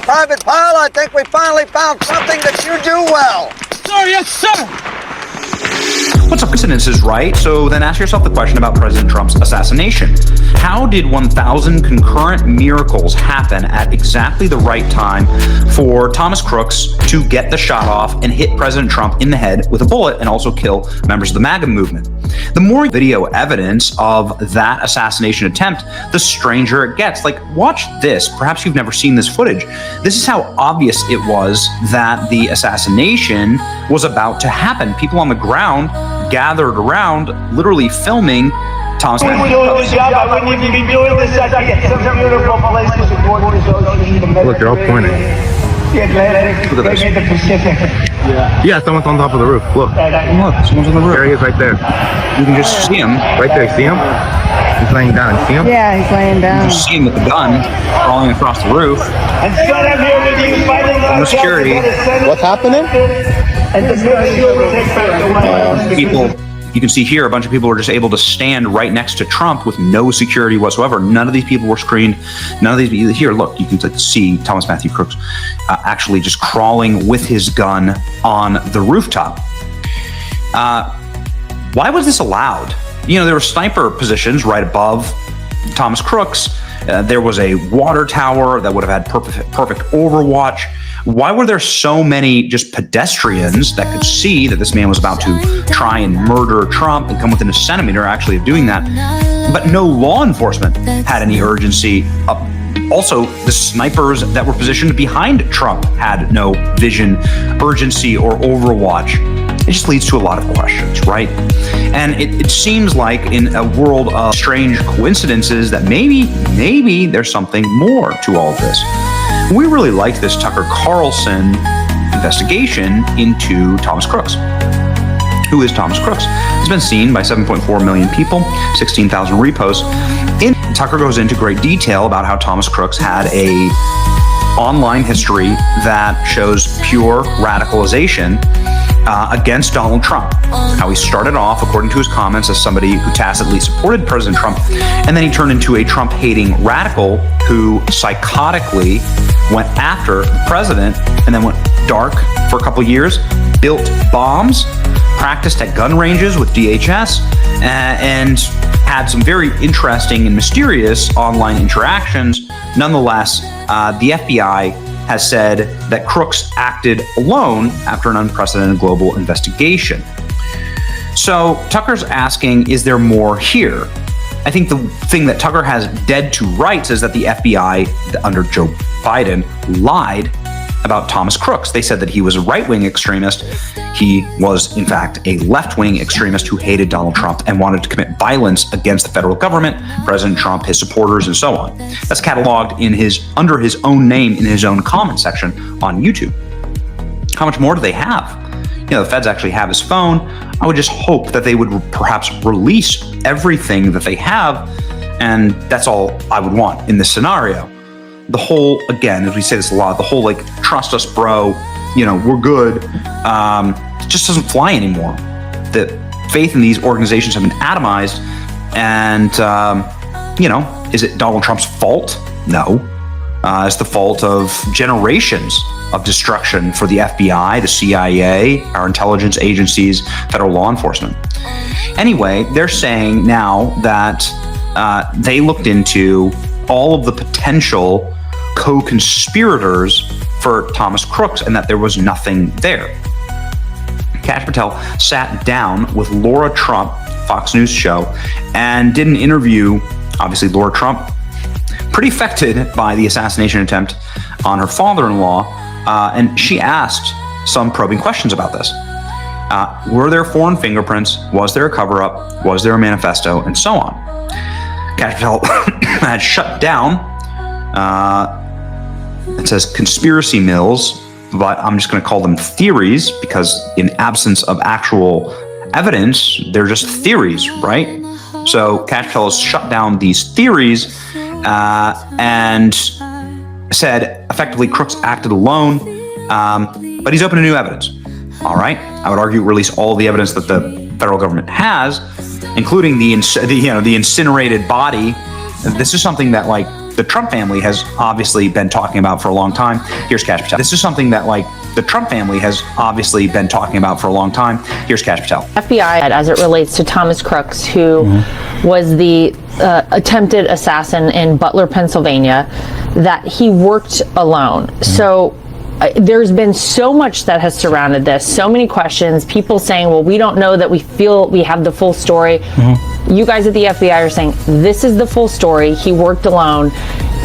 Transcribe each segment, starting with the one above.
Private Pyle. I think we finally found something that you do well. Sir, yes, sir. What's up, coincidences, right? So then ask yourself the question about President Trump's assassination. How did 1,000 concurrent miracles happen at exactly the right time for Thomas Crooks to get the shot off and hit President Trump in the head with a bullet and also kill members of the MAGA movement? The more video evidence of that assassination attempt, the stranger it gets. Like, watch this. Perhaps you've never seen this footage. This is how obvious it was that the assassination was about to happen. People on the ground gathered around, literally filming Thomas. I wouldn't even be doing this. I get some beautiful places to board this ocean. Look, they're all pointing. The Atlantic, Look at this. the Pacific. Yeah, someone's on top of the roof. Look. Look, someone's on the roof. There he is right there. You can just see him. Right there, see him? He's laying down. See him? Yeah, he's laying down. You see him with the gun crawling across the roof. And son, I'm here with you fighting No security. What's happening? And the military will take back the land. People, you can see here, a bunch of people were just able to stand right next to Trump with no security whatsoever. None of these people were screened. None of these people here. Look, you can see Thomas Matthew Crooks actually just crawling with his gun on the rooftop. Why was this allowed? You know, there were sniper positions right above Thomas Crooks. There was a water tower that would have had perfect overwatch. Why were there so many just pedestrians that could see that this man was about to try and murder Trump and come within a centimeter actually of doing that? But no law enforcement had any urgency. Also, the snipers that were positioned behind Trump had no vision, urgency, or overwatch. It just leads to a lot of questions, right? And it seems like in a world of strange coincidences that maybe there's something more to all of this. We really liked this Tucker Carlson investigation into Thomas Crooks. Who is Thomas Crooks? It's been seen by 7.4 million people, 16,000 reposts. Tucker goes into great detail about how Thomas Crooks had a online history that shows pure radicalization against Donald Trump. How he started off, according to his comments, as somebody who tacitly supported President Trump, and then he turned into a Trump-hating radical who psychotically went after the president and then went dark for a couple years, built bombs, practiced at gun ranges with DHS, and had some very interesting and mysterious online interactions. Nonetheless, the FBI has said that Crooks acted alone after an unprecedented global investigation. So Tucker's asking, is there more here? I think the thing that Tucker has dead to rights is that the FBI under Joe Biden lied about Thomas Crooks. They said that he was a right-wing extremist. He was, in fact, a left-wing extremist who hated Donald Trump and wanted to commit violence against the federal government, President Trump, his supporters, and so on. That's cataloged under his own name in his own comment section on YouTube. How much more do they have? You know, the feds actually have his phone. I would just hope that they would perhaps release everything that they have, and that's all I would want in this scenario. The whole, again, as we say this a lot, the whole like, trust us, bro, you know, we're good, just doesn't fly anymore. The faith in these organizations have been atomized, and, you know, is it Donald Trump's fault? No. It's the fault of generations of destruction for the FBI, the CIA, our intelligence agencies, federal law enforcement. Anyway, they're saying now that they looked into all of the potential co-conspirators for Thomas Crooks and that there was nothing there. Kash Patel sat down with Laura Trump, Fox News show, and did an interview. Obviously, Laura Trump, pretty affected by the assassination attempt on her father-in-law, and she asked some probing questions about this. Were there foreign fingerprints? Was there a cover-up? Was there a manifesto? And so on. Kash Patel had shut down. It says conspiracy mills, but I'm just going to call them theories because in absence of actual evidence, they're just theories, right? So Kash Patel has shut down these theories and said effectively Crooks acted alone, but he's open to new evidence. All right, I would argue release all the evidence that the federal government has, including the incinerated body. This is something that, like, the Trump family has obviously been talking about for a long time. Here's Kash Patel. This is something that like the Trump family has obviously been talking about for a long time. Here's Kash Patel. FBI, as it relates to Thomas Crooks, who was the attempted assassin in Butler, Pennsylvania, that he worked alone. So there's been so much that has surrounded this, so many questions, people saying, well, we don't know that we feel we have the full story. You guys at the FBI are saying, this is the full story. He worked alone.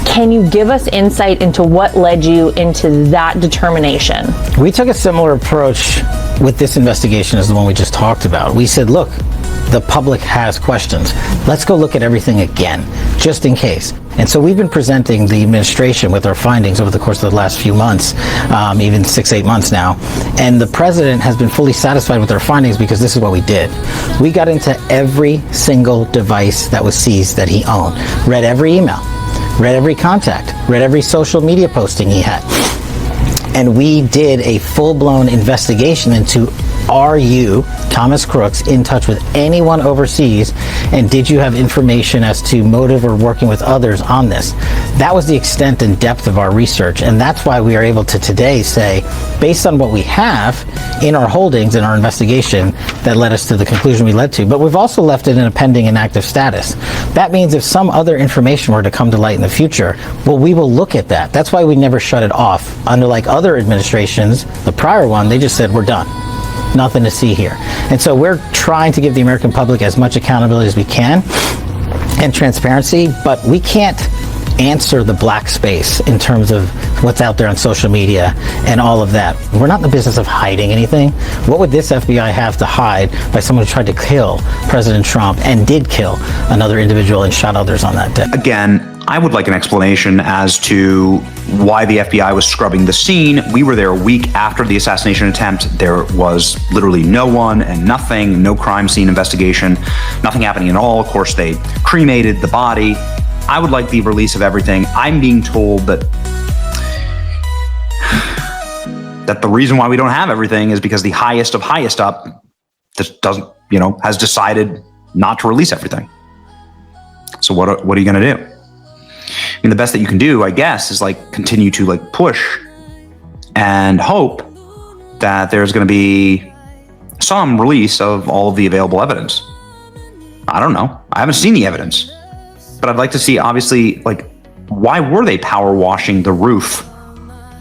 Can you give us insight into what led you into that determination? We took a similar approach with this investigation as the one we just talked about. We said, look, the public has questions. Let's go look at everything again, just in case. And so we've been presenting the administration with our findings over the course of the last few months, even 6-8 months now. And the president has been fully satisfied with our findings because this is what we did. We got into every single device that was seized that he owned, read every email, read every contact, read every social media posting he had. And we did a full-blown investigation into, are you, Thomas Crooks, in touch with anyone overseas? And did you have information as to motive or working with others on this? That was the extent and depth of our research. And that's why we are able to today say, based on what we have in our holdings in our investigation, that led us to the conclusion we led to. But we've also left it in a pending and active status. That means if some other information were to come to light in the future, well, we will look at that. That's why we never shut it off. Unlike other administrations, the prior one, they just said, we're done. Nothing to see here. And so we're trying to give the American public as much accountability as we can and transparency, but we can't answer the black space in terms of what's out there on social media and all of that. We're not in the business of hiding anything. What would this FBI have to hide by someone who tried to kill President Trump and did kill another individual and shot others on that day? Again, I would like an explanation as to why the FBI was scrubbing the scene. We were there a week after the assassination attempt. There was literally no one and nothing, no crime scene investigation, nothing happening at all. Of course, they cremated the body. I would like the release of everything. I'm being told that the reason why we don't have everything is because the highest of highest up just doesn't, has decided not to release everything. So what are you going to do? I mean, the best that you can do, I guess, is continue to push and hope that there's going to be some release of all of the available evidence. I don't know. I haven't seen the evidence, but I'd like to see, obviously, why were they power washing the roof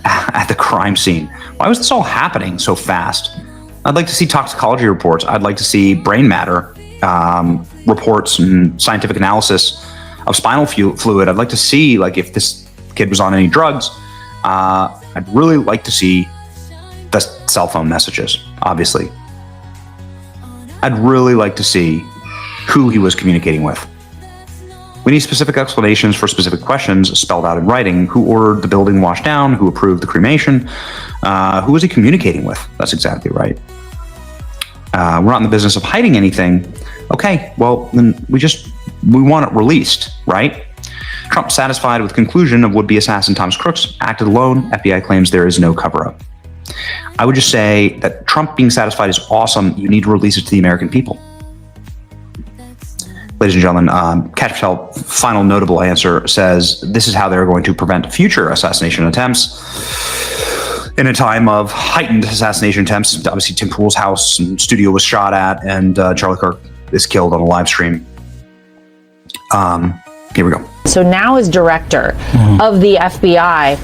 at the crime scene? Why was this all happening so fast? I'd like to see toxicology reports. I'd like to see brain matter reports and scientific analysis of spinal fluid. I'd like to see if this kid was on any drugs. I'd really like to see the cell phone messages, obviously. I'd really like to see who he was communicating with. We need specific explanations for specific questions spelled out in writing. Who ordered the building washed down? Who approved the cremation? Who was he communicating with? That's exactly right. We're not in the business of hiding anything. Okay, well, then we want it released, right? Trump, satisfied with conclusion of would-be assassin Thomas Crooks, acted alone. FBI claims there is no cover-up. I would just say that Trump being satisfied is awesome. You need to release it to the American people. Ladies and gentlemen, Kash Patel, final notable answer, says this is how they're going to prevent future assassination attempts. In a time of heightened assassination attempts, obviously Tim Pool's house and studio was shot at, and Charlie Kirk is killed on a live stream. Here we go. So now as director of the FBI,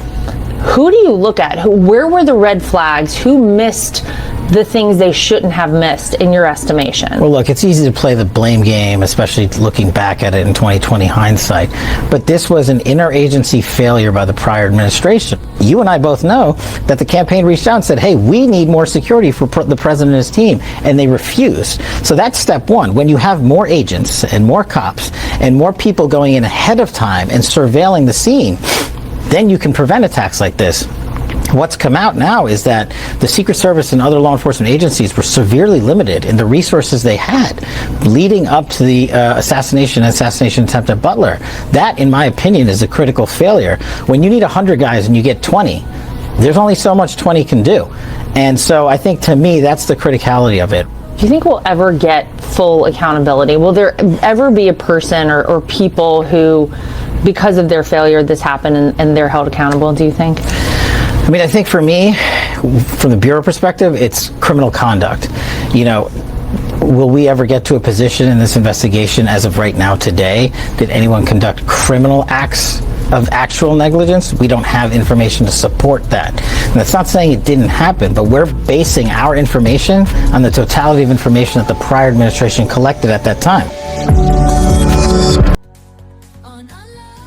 who do you look at? Where were the red flags? Who missed the things they shouldn't have missed in your estimation? Well, look, it's easy to play the blame game, especially looking back at it in 2020 hindsight. But this was an interagency failure by the prior administration. You and I both know that the campaign reached out and said, hey, we need more security for the president and his team. And they refused. So that's step one. When you have more agents and more cops and more people going in ahead of time and surveilling the scene, then you can prevent attacks like this. What's come out now is that the Secret Service and other law enforcement agencies were severely limited in the resources they had leading up to the assassination attempt at Butler. That, in my opinion, is a critical failure. When you need 100 guys and you get 20, there's only so much 20 can do. And so I think, to me, that's the criticality of it. Do you think we'll ever get full accountability? Will there ever be a person or people who because of their failure, this happened and they're held accountable, do you think? I mean, I think for me, from the Bureau perspective, it's criminal conduct. You know, will we ever get to a position in this investigation as of right now today? Did anyone conduct criminal acts of actual negligence? We don't have information to support that. And that's not saying it didn't happen, but we're basing our information on the totality of information that the prior administration collected at that time.